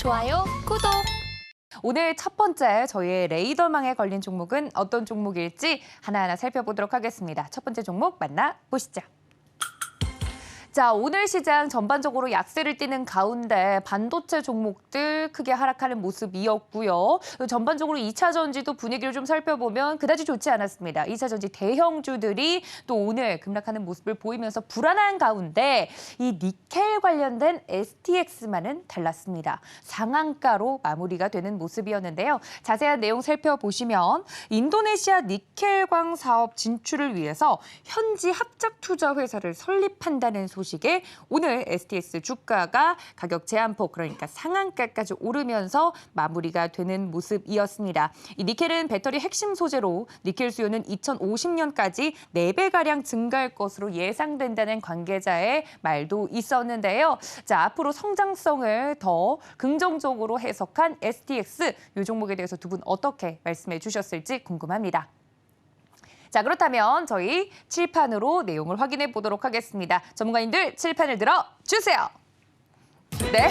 좋아요, 구독. 오늘 첫 번째 저희의 레이더망에 걸린 종목은 어떤 종목일지 하나하나 살펴보도록 하겠습니다. 첫 번째 종목 만나보시죠. 자, 오늘 시장 전반적으로 약세를 띠는 가운데 반도체 종목들 크게 하락하는 모습이었고요. 전반적으로 2차 전지도 분위기를 좀 살펴보면 그다지 좋지 않았습니다. 2차 전지 대형주들이 또 오늘 급락하는 모습을 보이면서 불안한 가운데 이 니켈 관련된 STX만은 달랐습니다. 상한가로 마무리가 되는 모습이었는데요. 자세한 내용 살펴보시면 인도네시아 니켈광 사업 진출을 위해서 현지 합작 투자 회사를 설립한다는 소식에 오늘 STX 주가가 가격 제한폭, 그러니까 상한가까지 오르면서 마무리가 되는 모습이었습니다. 이 니켈은 배터리 핵심 소재로 니켈 수요는 2050년까지 4배가량 증가할 것으로 예상된다는 관계자의 말도 있었는데요. 자, 앞으로 성장성을 더 긍정적으로 해석한 STX, 이 종목에 대해서 두 분 어떻게 말씀해 주셨을지 궁금합니다. 자, 그렇다면 저희 칠판으로 내용을 확인해 보도록 하겠습니다. 전문가님들 칠판을 들어 주세요. 네.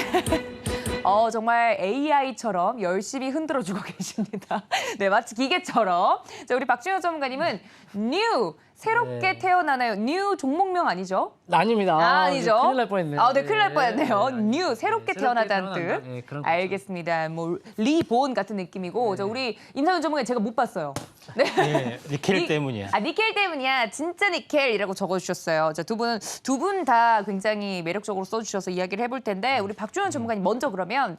정말 AI처럼 열심히 흔들어주고 계십니다. 네, 마치 기계처럼. 자, 우리 박준혁 전문가님은 뉴, 새롭게 태어나나요? 뉴 종목명 아니죠? 아닙니다. 아니죠? 큰일 날 뻔했네요. 네, 큰일 날 뻔했네요. 네. 뉴, 새롭게 태어나다는 뜻. 네, 그런 거죠. 알겠습니다. 뭐 리본 같은 느낌이고, 저 우리 임상훈 전문가님 제가 못 봤어요. 네. 네, 니켈 때문이야. 니켈 때문이야. 진짜 니켈이라고 적어주셨어요. 자, 두 분 다 굉장히 매력적으로 써주셔서 이야기를 해볼 텐데, 우리 박준현 전문가님 먼저 그러면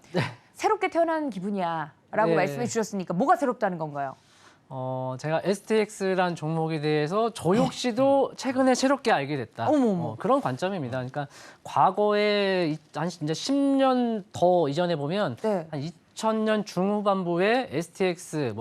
새롭게 태어난 기분이야라고 네. 말씀해 주셨으니까 뭐가 새롭다는 건가요? 제가 STX라는 종목에 대해서 저 역시도 최근에 새롭게 알게 됐다. 어머머. 그런 관점입니다. 그러니까 과거에 한 이제 10년 더 이전에 보면 네. 한 2000년 중후반부에 STX,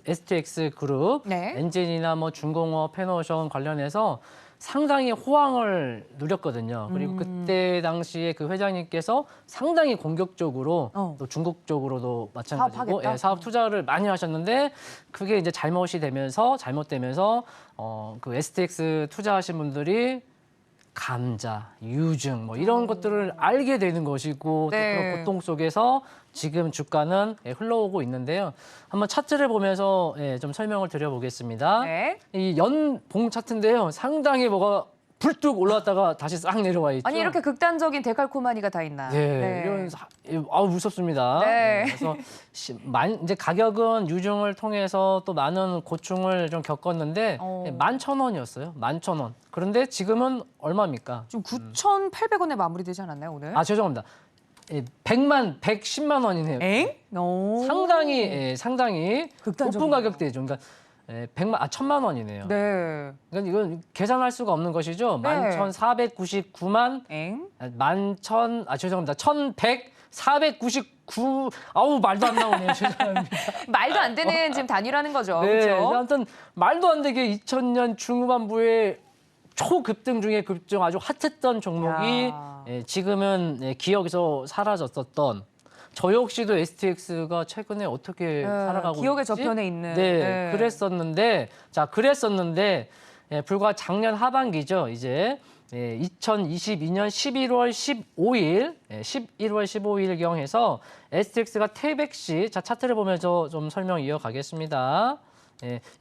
STX 그룹, 네. 엔진이나 뭐 중공업, 패너션 관련해서 상당히 호황을 누렸거든요. 그리고 그때 당시에 그 회장님께서 상당히 공격적으로 또 중국 쪽으로도 마찬가지고 사업하겠다? 사업 투자를 많이 하셨는데 그게 이제 잘못되면서 그 STX 투자하신 분들이 감자, 유증 뭐 이런 것들을 알게 되는 것이고 또 네. 그런 고통 속에서 지금 주가는 흘러오고 있는데요. 한번 차트를 보면서 좀 설명을 드려보겠습니다. 네. 이 연봉 차트인데요. 상당히 뭐가 불뚝 올라왔다가 다시 싹 내려와 있죠. 아니, 이렇게 극단적인 데칼코마니가 다 있나? 네, 이런 무섭습니다. 네. 그래서 이제 가격은 유증을 통해서 또 많은 고충을 좀 겪었는데 11,000원이었어요. 11,000원. 그런데 지금은 얼마입니까? 좀 9,800원에 마무리되지 않았나요, 오늘? 아, 죄송합니다. 110만 원이네요. 엥? 오. 상당히 극단적이네요. 높은 가격대죠. 그러니까 1,000만 원이네요. 네. 그러니까 이건 계산할 수가 없는 것이죠. 네. 11,499만 엥? 499. 아우, 말도 안 나오네요. 죄송합니다. 말도 안 되는 지금 단위라는 거죠. 네, 그렇죠? 아무튼 말도 안 되게 2000년 중후반부에 초급등 중에 급등 아주 핫했던 종목이 야. 지금은 기억에서 사라졌었던 저 역시도 STX가 최근에 어떻게 살아가고 기억의 있지? 저편에 있는. 네, 그랬었는데 불과 작년 하반기죠. 이제 2022년 11월 15일경 해서 STX가 태백 시, 자, 차트를 보면서 좀 설명 이어가겠습니다.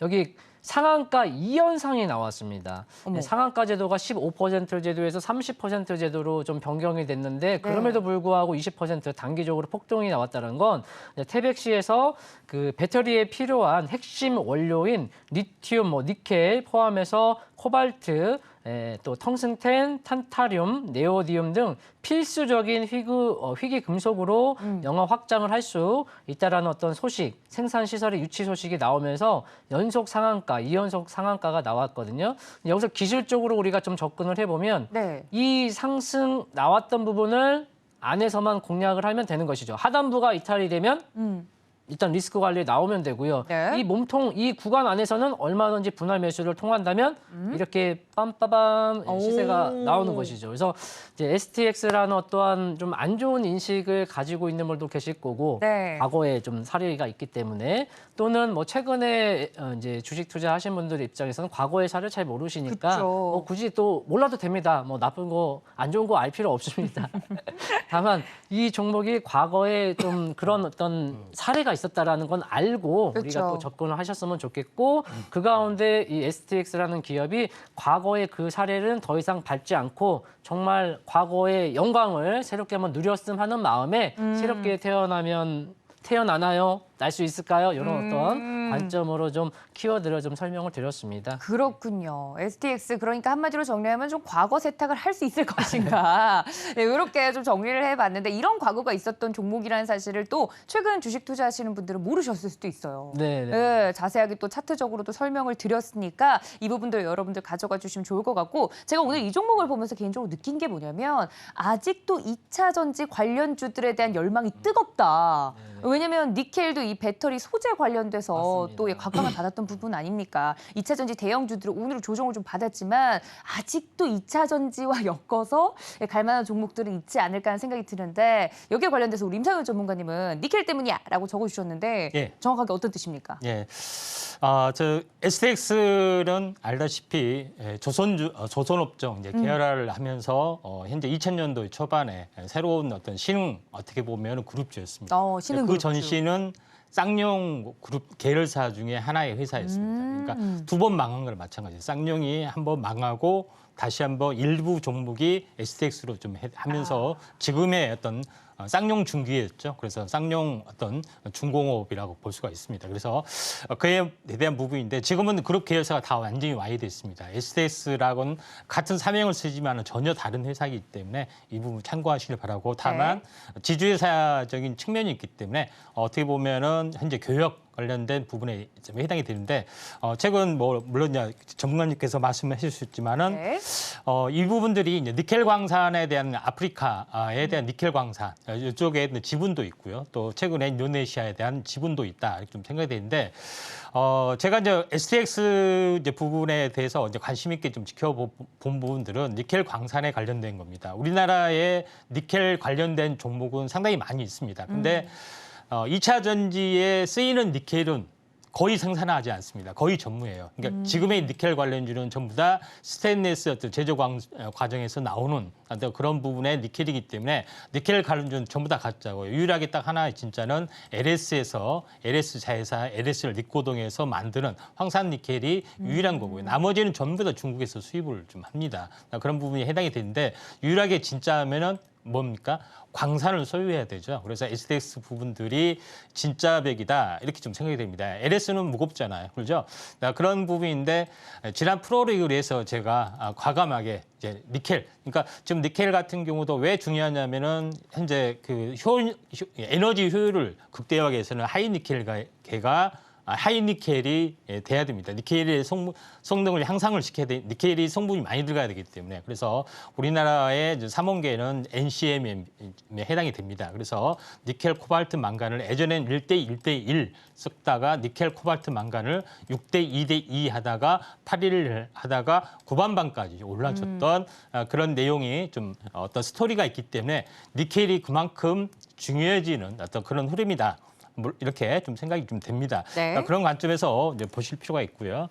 여기 상한가 2연상이 나왔습니다. 상한가 제도가 15% 제도에서 30% 제도로 좀 변경이 됐는데 그럼에도 불구하고 20% 단기적으로 폭등이 나왔다는 건 태백시에서 그 배터리에 필요한 핵심 원료인 리튬, 니켈 포함해서 코발트, 또 텅스텐, 탄타륨, 네오디움 등 필수적인 희귀 금속으로 영업 확장을 할 수 있다라는 어떤 소식, 생산 시설의 유치 소식이 나오면서 연속 상한가, 2연속 상한가가 나왔거든요. 여기서 기술적으로 우리가 좀 접근을 해보면 이 상승 나왔던 부분을 안에서만 공략을 하면 되는 것이죠. 하단부가 이탈이 되면 일단 리스크 관리 나오면 되고요. 네. 이 몸통 이 구간 안에서는 얼마든지 분할 매수를 통한다면 이렇게 빰빠밤 시세가 오. 나오는 것이죠. 그래서 이제 STX라는 어떠한 좀 안 좋은 인식을 가지고 있는 분도 계실 거고 네. 과거에 좀 사례가 있기 때문에 또는 뭐 최근에 이제 주식 투자하신 분들 입장에서는 과거의 사를 잘 모르시니까 그쵸. 뭐 굳이 또 몰라도 됩니다. 뭐 나쁜 거 안 좋은 거 알 필요 없습니다. 다만 이 종목이 과거에 좀 그런 어떤 사례가 있었다라는 건 알고 그쵸. 우리가 또 접근을 하셨으면 좋겠고 그 가운데 이 STX라는 기업이 과거의 그 사례는 더 이상 밟지 않고 정말 과거의 영광을 새롭게 한번 누렸음 하는 마음에 새롭게 태어나나요? 날 수 있을까요? 이런 어떤 관점으로 좀 키워드를 좀 설명을 드렸습니다. 그렇군요. STX 그러니까 한마디로 정리하면 좀 과거 세탁을 할 수 있을 것인가. 네, 이렇게 좀 정리를 해봤는데 이런 과거가 있었던 종목이라는 사실을 또 최근 주식 투자하시는 분들은 모르셨을 수도 있어요. 네. 네, 자세하게 또 차트적으로도 설명을 드렸으니까 이 부분들 여러분들 가져가 주시면 좋을 것 같고 제가 오늘 이 종목을 보면서 개인적으로 느낀 게 뭐냐면 아직도 2차 전지 관련주들에 대한 열망이 뜨겁다. 왜냐면 니켈도 이 배터리 소재 관련돼서 맞습니다. 또 각광을 받았던 부분 아닙니까? 2차 전지 대형주들은 오늘 조정을 좀 받았지만 아직도 2차 전지와 엮어서 갈 만한 종목들은 있지 않을까 하는 생각이 드는데 여기에 관련돼서 우리 임상현 전문가님은 니켈 때문이야라고 적어주셨는데 예. 정확하게 어떤 뜻입니까? 예. 저 STX는 알다시피 조선업종 이제 계열화를 하면서 현재 2000년도 초반에 새로운 어떤 신흥 어떻게 보면 그룹주였습니다. 신흥 그 그룹주. 전시는 쌍용 그룹 계열사 중에 하나의 회사였습니다. 그러니까 두 번 망한 걸 마찬가지예요. 쌍용이 한 번 망하고 다시 한번 일부 종목이 STX로 좀 하면서 지금의 어떤 쌍용 중기였죠. 그래서 쌍용 어떤 중공업이라고 볼 수가 있습니다. 그래서 그에 대한 부분인데 지금은 그룹 계열사가 다 완전히 와이드했습니다. STX라고는 같은 사명을 쓰지만 전혀 다른 회사이기 때문에 이 부분 참고하시길 바라고 다만 지주회사적인 측면이 있기 때문에 어떻게 보면은 현재 교역 관련된 부분에 좀 해당이 되는데 최근 뭐 물론 전문가님께서 말씀해 주셨지만은 네. 이 부분들이 이제 니켈 광산에 대한 아프리카에 대한 니켈 광산 이쪽에 지분도 있고요. 또 최근에 인도네시아에 대한 지분도 있다 이렇게 좀 생각이 되는데 제가 이제 STX 이제 부분에 대해서 이제 관심 있게 좀 지켜본 부분들은 니켈 광산에 관련된 겁니다. 우리나라에 니켈 관련된 종목은 상당히 많이 있습니다. 근데 2차 전지에 쓰이는 니켈은 거의 생산하지 않습니다. 거의 전무예요. 그러니까 지금의 니켈 관련주는 전부 다 스테인리스 어떤 제조 과정에서 나오는 어떤 그런 부분의 니켈이기 때문에 니켈 관련주는 전부 다 가짜고요. 유일하게 딱 하나 진짜는 LS에서 LS 자회사 LS를 니코동에서 만드는 황산 니켈이 유일한 거고요. 나머지는 전부 다 중국에서 수입을 좀 합니다. 그런 부분이 해당이 되는데 유일하게 진짜면은 뭡니까? 광산을 소유해야 되죠. 그래서 STX 부분들이 진짜 백이다 이렇게 좀 생각이 됩니다. LS는 무겁잖아요, 그렇죠? 그런 부분인데 지난 프로리그를 해서 제가 과감하게 이제 니켈, 그러니까 지금 니켈 같은 경우도 왜 중요하냐면은 현재 그 에너지 효율을 극대화하기 위해서는 하이니켈계가 하이니켈이 돼야 됩니다. 니켈의 성능을 향상을 시켜야 돼. 니켈이 성분이 많이 들어가야 되기 때문에 그래서 우리나라의 3원계는 NCM에 해당이 됩니다. 그래서 니켈, 코발트, 망간을 예전엔 1대1 썼다가 니켈, 코발트, 망간을 6대2대2 하다가 8일 하다가 9반반까지 올라줬던 그런 내용이 좀 어떤 스토리가 있기 때문에 니켈이 그만큼 중요해지는 어떤 그런 흐름이다. 이렇게 좀 생각이 좀 됩니다. 네. 그런 관점에서 이제 보실 필요가 있고요.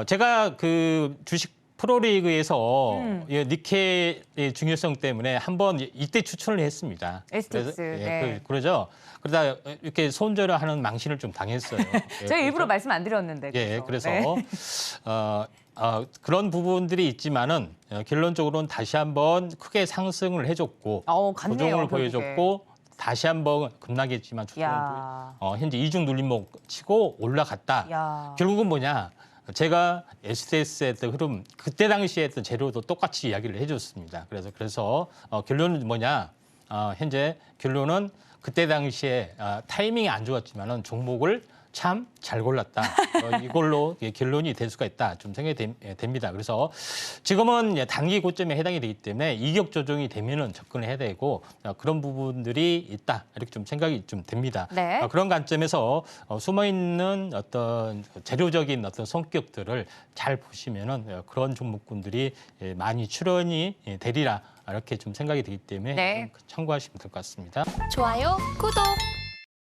제가 그 주식 프로리그에서 니켈의 중요성 때문에 한번 이때 추천을 했습니다. STX. 그래서, 네. 그러죠. 그러다 이렇게 손절을 하는 망신을 좀 당했어요. 제가 일부러 말씀 안 드렸는데. 그래서 네. 그런 부분들이 있지만은 결론적으로는 다시 한번 크게 상승을 해줬고 같네요, 조정을 결국에. 보여줬고 다시 한번 급락했지만 야. 현재 이중 눌림목 치고 올라갔다. 야. 결국은 뭐냐? 제가 STS의 했던 흐름 그때 당시에 했던 재료도 똑같이 이야기를 해줬습니다. 그래서 결론은 뭐냐? 현재 결론은 그때 당시에 타이밍이 안 좋았지만은 종목을 참 잘 골랐다. 이걸로 결론이 될 수가 있다. 좀 생각이 됩니다. 그래서 지금은 단기 고점에 해당이 되기 때문에 이격 조정이 되면은 접근을 해야 되고 그런 부분들이 있다. 이렇게 좀 생각이 좀 됩니다. 네. 그런 관점에서 숨어 있는 어떤 재료적인 어떤 성격들을 잘 보시면은 그런 종목군들이 많이 출현이 되리라. 이렇게 좀 생각이 되기 때문에 네. 좀 참고하시면 될 것 같습니다. 좋아요, 구독.